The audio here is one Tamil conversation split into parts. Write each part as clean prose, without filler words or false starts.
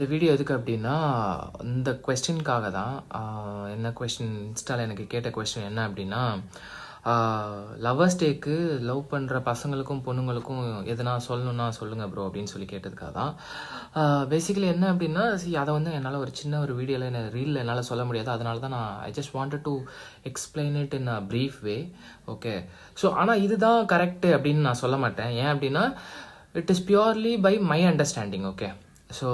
இந்த வீடியோ எதுக்கு அப்படின்னா, இந்த கொஸ்டினுக்காக தான். என்ன கொஸ்டின் இன்ஸ்டால எனக்கு கேட்ட கொஸ்டின் என்ன அப்படின்னா, லவ்வர்ஸ் டேக்கு லவ் பண்ணுற பசங்களுக்கும் பொண்ணுங்களுக்கும் எதனா சொல்லணுன்னா சொல்லுங்க ப்ரோ அப்படின்னு சொல்லி கேட்டதுக்காக தான். பேசிக்கலி என்ன அப்படின்னா, அதை வந்து என்னால் ஒரு சின்ன ஒரு வீடியோவில் ரீலில் என்னால் சொல்ல முடியாது. அதனால தான் நான் I just wanted to explain it in a brief way. Okay, so ஆனால் இதுதான் கரெக்டு அப்படின்னு நான் சொல்ல மாட்டேன். ஏன் அப்படின்னா, it is purely by my understanding. Okay, so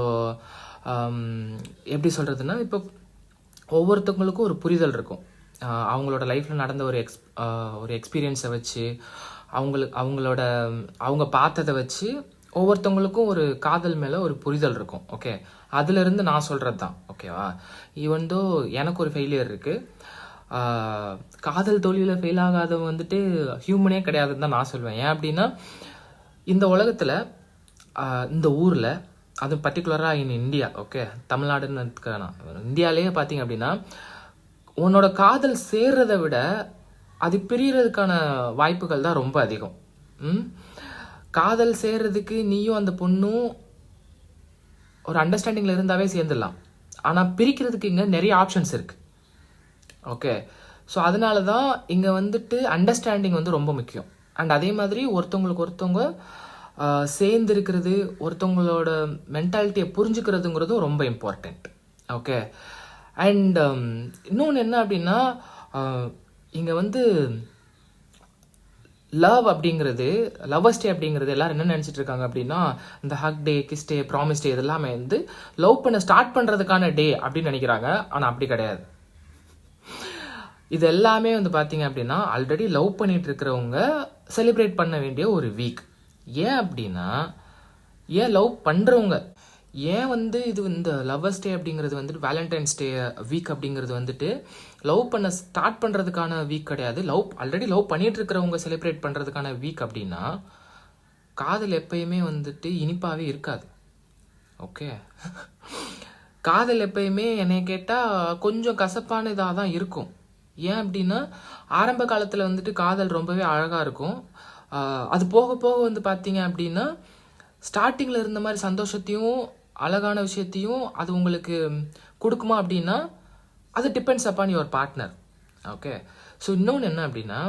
எப்படி சொல்கிறதுனா, இப்போ ஒவ்வொருத்தவங்களுக்கும் ஒரு புரிதல் இருக்கும். அவங்களோட லைஃப்பில் நடந்த ஒரு எக்ஸ்பீரியன்ஸை வச்சு, அவங்க பார்த்ததை வச்சு ஒவ்வொருத்தவங்களுக்கும் ஒரு காதல் மேலே ஒரு புரிதல் இருக்கும். ஓகே, அதுலேருந்து நான் சொல்கிறது தான். ஓகேவா, ஈவன் தோ எனக்கு ஒரு ஃபெயிலியர் இருக்குது. காதல் தோல்வியில் ஃபெயில் ஆகாதவங்க வந்துட்டு ஹியூமனே கிடையாதுன்னு தான் நான் சொல்வேன். ஏன் அப்படின்னா, இந்த உலகத்தில் இந்த ஊரில், அது பர்டிகுலராக இன் இந்தியா, ஓகே, தமிழ்நாடுன்னு இந்தியாவிலேயே பார்த்தீங்க அப்படின்னா, உன்னோட காதல் சேர்றதை விட அது பிரியறதுக்கான வாய்ப்புகள் தான் ரொம்ப அதிகம். காதல் சேர்றதுக்கு நீயும் அந்த பொண்ணும் ஒரு அண்டர்ஸ்டாண்டிங்கில் இருந்தாவே சேர்ந்துடலாம். ஆனால் பிரிக்கிறதுக்கு இங்கே நிறைய ஆப்ஷன்ஸ் இருக்குது. ஓகே, ஸோ அதனால தான் இங்கே வந்துட்டு அண்டர்ஸ்டாண்டிங் வந்து ரொம்ப முக்கியம். அண்ட் அதே மாதிரி ஒருத்தவங்க சேர்ந்து இருக்கிறது, ஒருத்தவங்களோட மென்டாலிட்டியை புரிஞ்சுக்கிறதுங்கிறதும் ரொம்ப இம்பார்ட்டண்ட். ஓகே, அண்ட் இன்னொன்று என்ன அப்படின்னா, இங்கே வந்து லவ்வர்ஸ் டே அப்படிங்கிறது எல்லாரும் என்ன நினச்சிட்டு இருக்காங்க அப்படின்னா, இந்த ஹக் டே, கிஸ் டே, ப்ராமிஸ் டே இதெல்லாமே வந்து லவ் பண்ண ஸ்டார்ட் பண்ணுறதுக்கான டே அப்படின்னு நினைக்கிறாங்க. ஆனால் அப்படி கிடையாது. இது எல்லாமே வந்து பார்த்தீங்க அப்படின்னா, ஆல்ரெடி லவ் பண்ணிட்டு இருக்கிறவங்க செலிப்ரேட் பண்ண வேண்டிய ஒரு வீக். ஏன் அப்படின்னா, ஏன் லவ் பண்ணுறவங்க ஏன் வந்து இந்த லவ்வர்ஸ் டே அப்படிங்கிறது வந்துட்டு வேலண்டைன்ஸ் டே வீக் அப்படிங்கிறது வந்துட்டு லவ் பண்ண ஸ்டார்ட் பண்ணுறதுக்கான வீக் கிடையாது. ஆல்ரெடி லவ் பண்ணிட்டு இருக்கிறவங்க செலிப்ரேட் பண்ணுறதுக்கான வீக் அப்படின்னா, காதல் எப்பயுமே வந்துட்டு இனிப்பாகவே இருக்காது. ஓகே, காதல் எப்பயுமே என்னை கேட்டால் கொஞ்சம் கசப்பான இதாக தான் இருக்கும். ஏன் அப்படின்னா, ஆரம்ப காலத்தில் வந்துட்டு காதல் ரொம்பவே அழகாக இருக்கும். அது போக போக வந்து பார்த்தீங்க அப்படின்னா, ஸ்டார்டிங்கில் இருந்த மாதிரி சந்தோஷத்தையும் அழகான விஷயத்தையும் அது உங்களுக்கு கொடுக்குமா அப்படின்னா, அது depends upon your partner. Okay, so இன்னொன்று என்ன அப்படின்னா,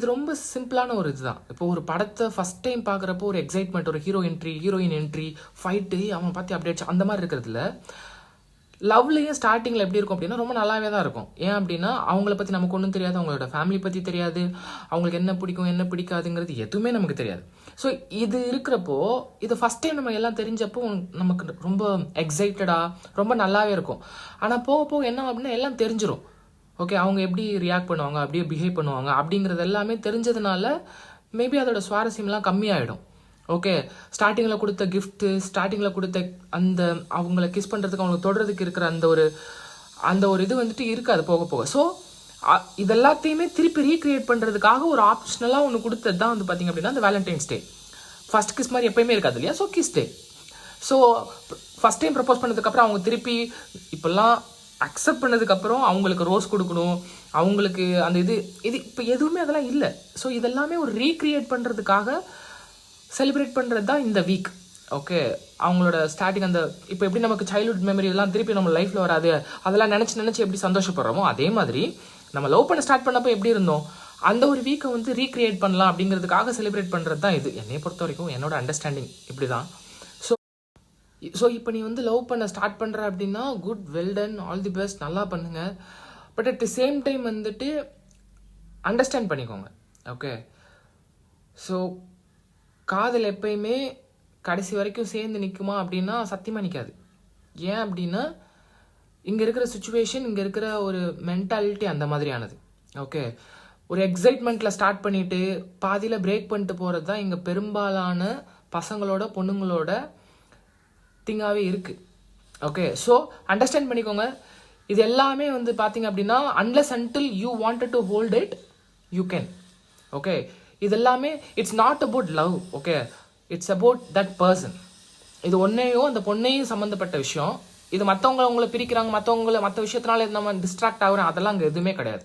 இது ரொம்ப சிம்பிளான ஒரு இதுதான். இப்போ ஒரு படத்தை ஃபஸ்ட் டைம் பார்க்குறப்போ ஒரு எக்ஸைட்மெண்ட், ஒரு ஹீரோயின் என்ட்ரி, ஃபைட்டு, அவன் பார்த்து அப்டேட்ஸ் அந்த மாதிரி இருக்கிறதுல, லவ்லேயே ஸ்டார்டிங்கில் எப்படி இருக்கும் அப்படின்னா ரொம்ப நல்லாவே தான் இருக்கும். ஏன் அப்படின்னா, அவங்கள பற்றி நமக்கு ஒன்றும் தெரியாது, அவங்களோட ஃபேமிலி பற்றி தெரியாது, அவங்களுக்கு என்ன பிடிக்கும் என்ன பிடிக்காதுங்கிறது எதுவுமே நமக்கு தெரியாது. ஸோ இது இருக்கிறப்போ, இது ஃபஸ்ட் டைம் நம்ம எல்லாம் தெரிஞ்சப்போ நமக்கு ரொம்ப எக்ஸைட்டடாக ரொம்ப நல்லாவே இருக்கும். ஆனால் போக போக என்ன அப்படின்னா எல்லாம் தெரிஞ்சிடும். ஓகே, அவங்க எப்படி ரியாக்ட் பண்ணுவாங்க, அப்படியே பிஹேவ் பண்ணுவாங்க அப்படிங்கிறது எல்லாமே தெரிஞ்சதுனால மேபி அதோட சுவாரஸ்யம்லாம் கம்மியாயிடும். ஓகே, ஸ்டார்டிங்கில் கொடுத்த கிஃப்ட்டு, ஸ்டார்டிங்கில் கொடுத்த அந்த அவங்கள கிஸ் பண்ணுறதுக்கு, அவங்களுக்கு தொடுறதுக்கு இருக்கிற அந்த ஒரு இது வந்துட்டு இருக்காது போக போக. ஸோ இதெல்லாத்தையுமே திருப்பி ரீக்ரியேட் பண்ணுறதுக்காக ஒரு ஆப்ஷனலாக ஒன்று கொடுத்தது தான் வந்து பார்த்திங்க அப்படின்னா அந்த வேலண்டைன்ஸ் டே. ஃபர்ஸ்ட் கிஸ் மாதிரி எப்பயுமே இருக்காது இல்லையா? ஸோ கிஸ் டே. ஸோ ஃபஸ்ட் டைம் ப்ரப்போஸ் பண்ணதுக்கப்புறம் அவங்க திருப்பி இப்போல்லாம் அக்செப்ட் பண்ணதுக்கப்புறம் அவங்களுக்கு ரோஸ் கொடுக்கணும், அவங்களுக்கு அந்த இது இப்போ எதுவுமே அதெல்லாம் இல்லை. ஸோ இதெல்லாமே ஒரு ரீக்ரியேட் பண்ணுறதுக்காக செலிப்ரேட் பண்ணுறது தான் இந்த வீக். ஓகே, அவங்களோட ஸ்டார்டிங் அந்த இப்போ எப்படி நமக்கு சைல்ட்ஹுட் மெமரி எல்லாம் திருப்பி நம்ம லைஃப்பில் வராது, அதெல்லாம் நினச்சி எப்படி சந்தோஷப்படுறோமோ, அதே மாதிரி நம்ம லவ் பண்ண ஸ்டார்ட் பண்ணப்போ எப்படி இருந்தோம், அந்த ஒரு வீக்கை வந்து ரீக்ரியேட் பண்ணலாம் அப்படிங்கிறதுக்காக செலிப்ரேட் பண்ணுறது தான் இது. என்னை பொறுத்த வரைக்கும் என்னோட அண்டர்ஸ்டாண்டிங் இப்படி தான். ஸோ இப்போ நீ வந்து லவ் பண்ண ஸ்டார்ட் பண்ணுற அப்படின்னா good, well done, all the best, நல்லா பண்ணுங்க. But at the same time வந்துட்டு அண்டர்ஸ்டாண்ட் பண்ணிக்கோங்க. ஓகே, ஸோ காதல் எப்பயுமே கடைசி வரைக்கும் சேர்ந்து நிற்குமா அப்படின்னா சத்தியமாக நிற்காது. ஏன் அப்படின்னா, இங்கே இருக்கிற சுச்சுவேஷன், இங்கே இருக்கிற ஒரு மென்டாலிட்டி அந்த மாதிரியானது. ஓகே, ஒரு எக்ஸைட்மெண்ட்டில் ஸ்டார்ட் பண்ணிவிட்டு பாதியில் பிரேக் பண்ணிட்டு போகிறது தான் இங்கே பெரும்பாலான பசங்களோட பொண்ணுங்களோட திங்காகவே இருக்குது. ஓகே, ஸோ அண்டர்ஸ்டாண்ட் பண்ணிக்கோங்க. இது எல்லாமே வந்து பார்த்தீங்க அப்படின்னா, unless until you wanted to hold it, you can. Okay, இது எல்லாமே it's not about love. Okay, it's about that person. இது ஒன்றையும் அந்த பொண்ணையும் சம்மந்தப்பட்ட விஷயம். இது மற்றவங்களை பிரிக்கிறாங்க, மற்ற விஷயத்தினால நம்ம டிஸ்ட்ராக்ட் ஆகிறோம், அதெல்லாம் அங்கே எதுவுமே கிடையாது.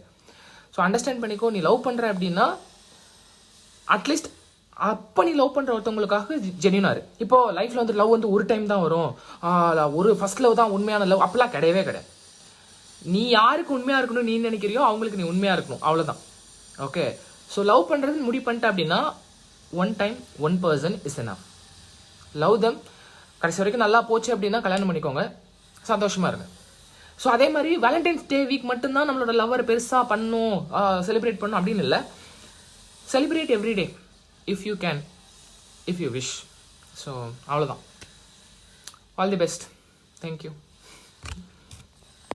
ஸோ அண்டர்ஸ்டாண்ட் பண்ணிக்கோ. நீ லவ் பண்ணுற அப்படின்னா அட்லீஸ்ட் அப்போ நீ லவ் பண்ணுற ஒருத்தவங்களுக்காக ஜென்யூனா இரு. இப்போ லைஃப்ல வந்து லவ் வந்து ஒரு டைம் தான் வரும், ஒரு ஃபர்ஸ்ட் லவ் தான் உண்மையான லவ், அப்பெல்லாம் கிடையவே கிடையாது. நீ யாருக்கு உண்மையா இருக்கணும் நீ நினைக்கிறியோ அவங்களுக்கு நீ உண்மையா இருக்கணும், அவ்வளோதான். ஓகே, ஸோ லவ் பண்ணுறது முடிவு பண்ணிட்ட அப்படின்னா one time one person is enough. Love தம். கடைசி வரைக்கும் நல்லா போச்சு அப்படின்னா கல்யாணம் பண்ணிக்கோங்க, சந்தோஷமா இருங்க. ஸோ அதே மாதிரி வேலண்டைன்ஸ் டே வீக் மட்டும்தான் நம்மளோட லவ்வர் பெருசாக பண்ணும், செலிப்ரேட் பண்ணும் அப்படின்னு இல்லை. Celebrate every day if you can, if you wish. So அவ்வளோதான். All the best. தேங்க்யூ.